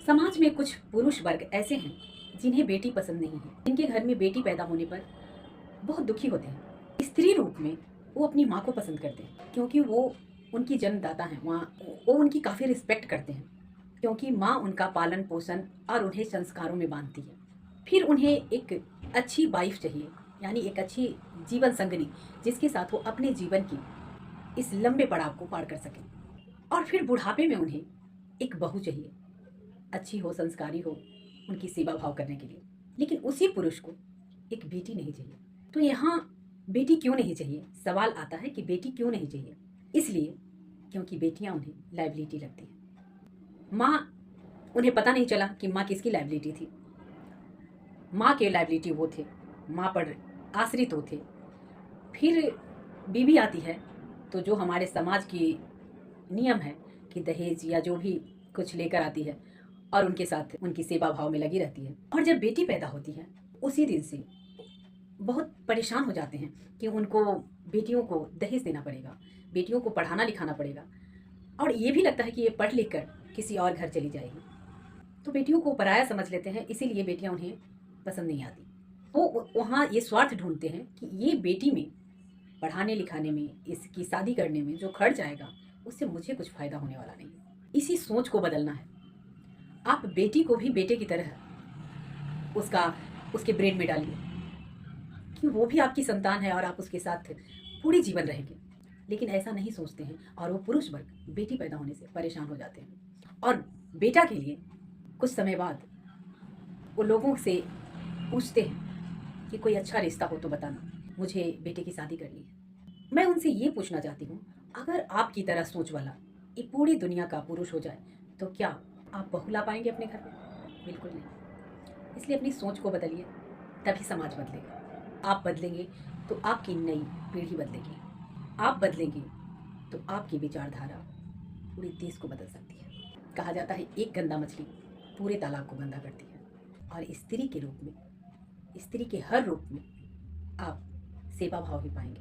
समाज में कुछ पुरुष वर्ग ऐसे हैं जिन्हें बेटी पसंद नहीं है, जिनके घर में बेटी पैदा होने पर बहुत दुखी होते हैं। स्त्री रूप में वो अपनी माँ को पसंद करते हैं क्योंकि वो उनकी जन्मदाता हैं। वो उनकी काफ़ी रिस्पेक्ट करते हैं क्योंकि माँ उनका पालन पोषण और उन्हें संस्कारों में बांधती है। फिर उन्हें एक अच्छी वाइफ चाहिए, यानी एक अच्छी जीवन संगनी जिसके साथ वो अपने जीवन की इस लंबे पड़ाव को पार कर सकें। और फिर बुढ़ापे में उन्हें एक बहू चाहिए, अच्छी हो, संस्कारी हो, उनकी सेवा भाव करने के लिए। लेकिन उसी पुरुष को एक बेटी नहीं चाहिए। तो यहाँ बेटी क्यों नहीं चाहिए, सवाल आता है कि बेटी क्यों नहीं चाहिए। इसलिए क्योंकि बेटियां उन्हें लाइबिलिटी लगती है। माँ, उन्हें पता नहीं चला कि माँ किसकी लाइबिलिटी थी। माँ के लाइबिलिटी वो थे, माँ पर आश्रित वो थे। फिर बीवी आती है तो जो हमारे समाज की नियम है कि दहेज या जो भी कुछ लेकर आती है और उनके साथ उनकी सेवा भाव में लगी रहती है। और जब बेटी पैदा होती है उसी दिन से बहुत परेशान हो जाते हैं कि उनको बेटियों को दहेज देना पड़ेगा, बेटियों को पढ़ाना लिखाना पड़ेगा, और ये भी लगता है कि ये पढ़ लिख कर किसी और घर चली जाएगी। तो बेटियों को पराया समझ लेते हैं, इसीलिए बेटियां उन्हें पसंद नहीं आती। वो वहाँ ये स्वार्थ ढूंढते हैं कि ये बेटी में पढ़ाने लिखाने में, इसकी शादी करने में जो खर्च आएगा उससे मुझे कुछ फ़ायदा होने वाला नहीं। इसी सोच को बदलना है। आप बेटी को भी बेटे की तरह उसके ब्रेन में डालिए कि वो भी आपकी संतान है और आप उसके साथ पूरी जीवन रहेंगे। लेकिन ऐसा नहीं सोचते हैं और वो पुरुष वर्ग बेटी पैदा होने से परेशान हो जाते हैं। और बेटा के लिए कुछ समय बाद वो लोगों से पूछते हैं कि कोई अच्छा रिश्ता हो तो बताना, मुझे बेटे की शादी करनी है। मैं उनसे ये पूछना चाहती हूँ, अगर आपकी तरह सोच वाला ये पूरी दुनिया का पुरुष हो जाए तो क्या आप बहू ला पाएंगे अपने घर में? बिल्कुल नहीं। इसलिए अपनी सोच को बदलिए, तभी समाज बदलेगा। आप बदलेंगे तो आपकी नई पीढ़ी बदलेगी। आप बदलेंगे तो आपकी विचारधारा पूरे देश को बदल सकती है। कहा जाता है एक गंदा मछली पूरे तालाब को गंदा करती है। और स्त्री के रूप में, स्त्री के हर रूप में आप सेवा भाव ही पाएंगे।